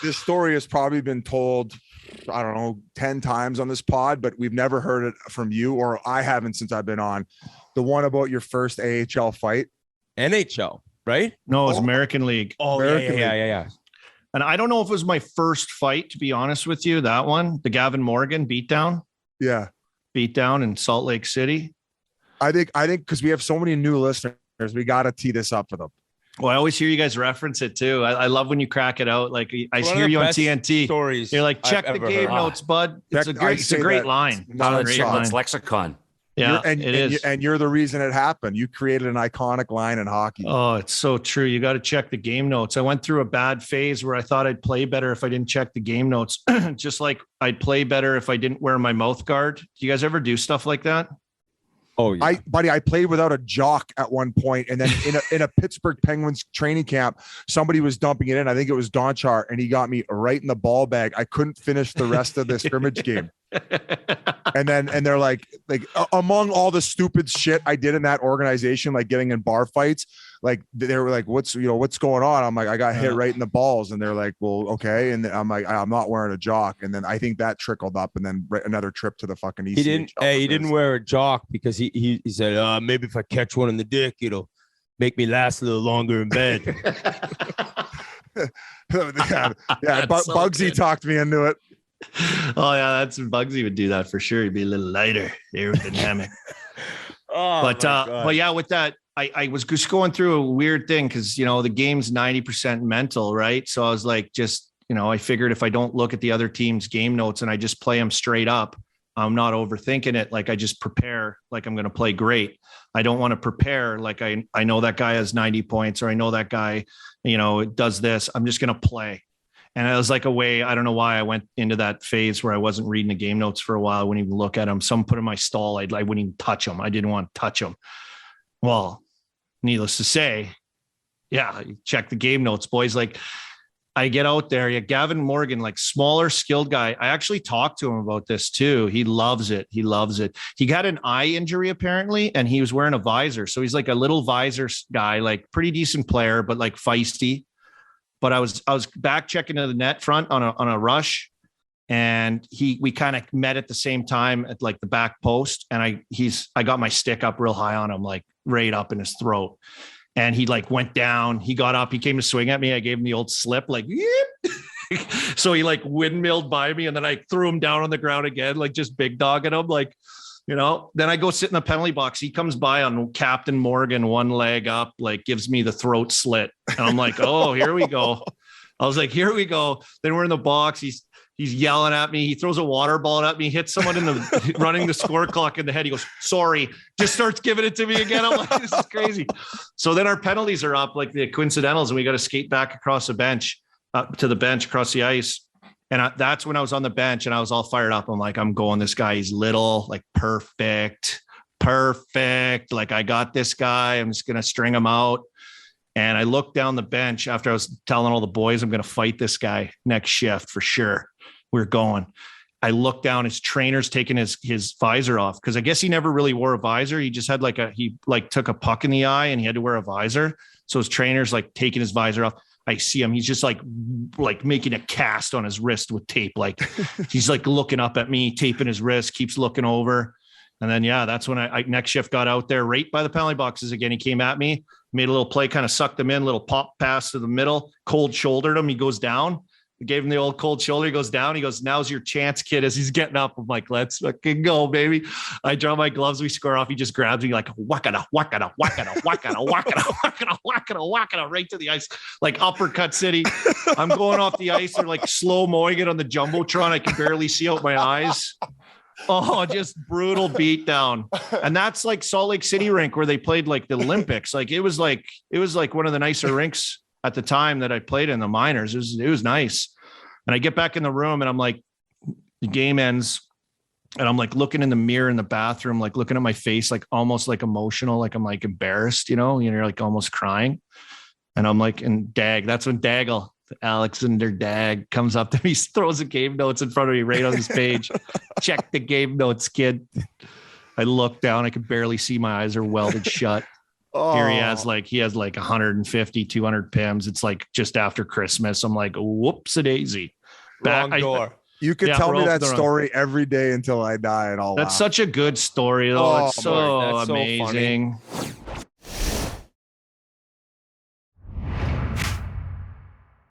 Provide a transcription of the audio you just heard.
this story has probably been told, I don't know, 10 times on this pod, but we've never heard it from you, or I haven't since I've been on. The one about your first AHL fight. NHL, right? No, it was American League. Oh, American yeah. And I don't know if it was my first fight, to be honest with you. That one, the Gavin Morgan beatdown. Yeah. Beatdown in Salt Lake City. I think because we have so many new listeners, we got to tee this up for them. Well, I always hear you guys reference it too. I love when you crack it out. Like I hear you on TNT. Stories You're like, check the game notes, bud. It's a great line. Spittin Chiclets lexicon. Yeah, it is. And you're the reason it happened. You created an iconic line in hockey. Oh, it's so true. You got to check the game notes. I went through a bad phase where I thought I'd play better if I didn't check the game notes. Just like I'd play better if I didn't wear my mouth guard. Do you guys ever do stuff like that? Oh, yeah. I played without a jock at one point, and then in a Pittsburgh Penguins training camp, somebody was dumping it in. I think it was Donchar, and he got me right in the ball bag. I couldn't finish the rest of the scrimmage game. And they're like among all the stupid shit I did in that organization, like getting in bar fights, like they were like, what's going on? I'm like, I got hit right in the balls. And they're like, well, okay. And I'm like, I'm not wearing a jock. And then I think that trickled up, and then another trip to the fucking ECHL. He didn't wear a jock because he said, maybe if I catch one in the dick, it'll make me last a little longer in bed. Bugsy talked me into it. Oh yeah, that's Bugsy would do that for sure. He'd be a little lighter, aerodynamic. But yeah, with that, I was just going through a weird thing because the game's 90% mental, right? So I was like, I figured if I don't look at the other team's game notes and I just play them straight up, I'm not overthinking it. Like I just prepare like I'm going to play great. I don't want to prepare like I know that guy has 90 points, or I know that guy, does this. I'm just going to play. And it was like a way, I don't know why I went into that phase where I wasn't reading the game notes for a while. I wouldn't even look at them. Some put in my stall. I wouldn't even touch them. I didn't want to touch them. Well, needless to say, yeah, check the game notes, boys. Like I get out there. Yeah, Gavin Morgan, like smaller, skilled guy. I actually talked to him about this too. He loves it. He loves it. He got an eye injury apparently, and he was wearing a visor. So he's like a little visor guy, like pretty decent player, but like feisty. But I was back checking to the net front on a rush, and we kind of met at the same time at like the back post, and I got my stick up real high on him, like right up in his throat, and he like went down. He got up, he came to swing at me. I gave him the old slip, like yep. So he like windmilled by me, and then I threw him down on the ground again, like just big dogging him, like. Then I go sit in the penalty box. He comes by on Captain Morgan, one leg up, like gives me the throat slit. And I'm like, oh, here we go. I was like, here we go. Then we're in the box. He's yelling at me. He throws a water ball at me, hits someone in the running the score clock in the head. He goes, sorry, just starts giving it to me again. I'm like, this is crazy. So then our penalties are up, like the coincidentals, and we got to skate back across the bench, to the bench across the ice. And that's when I was on the bench and I was all fired up. I'm like, I'm going, this guy, he's little, like perfect. Like I got this guy. I'm just going to string him out. And I looked down the bench after I was telling all the boys, I'm going to fight this guy next shift for sure. We're going. I looked down, his trainer's taking his visor off. Cause I guess he never really wore a visor. He just had he took a puck in the eye and he had to wear a visor. So his trainer's like taking his visor off. I see him. He's just like making a cast on his wrist with tape. Like he's like looking up at me, taping his wrist, keeps looking over. And then, yeah, that's when I next shift got out there right by the penalty boxes again. He came at me, made a little play, kind of sucked him in, little pop pass to the middle, cold shouldered him. He goes down. I gave him the old cold shoulder. He goes down. He goes, now's your chance, kid. As he's getting up, I'm like, let's fucking go, baby. I draw my gloves. We score off. He just grabs me like whack-a-da, whack-a-da, whack-a-da, whack-a-da, whack-a-da, whack-a-da, whack-a-da, whack-a-da, right to the ice, like uppercut city. I'm going off the ice. They're like slow-moing it on the Jumbotron. I can barely see out my eyes. Oh, just brutal beatdown. And that's like Salt Lake City rink where they played like the Olympics. Like it was like one of the nicer rinks at the time that I played in the minors. It was nice. And I get back in the room and I'm like, the game ends and I'm like looking in the mirror in the bathroom, like looking at my face, like almost like emotional, like I'm like embarrassed, you're like almost crying. And I'm like, and that's when Daggle, Alexander Dag, comes up to me, throws the game notes in front of me right on this page. Check the game notes, kid. I look down. I could barely see. My eyes are welded shut. Here he has like 150, 200 pims. It's like just after Christmas. I'm like, whoops a daisy. Wrong door. You could tell me that story every day until I die, and all. That's such a good story, though. It's so that's amazing. So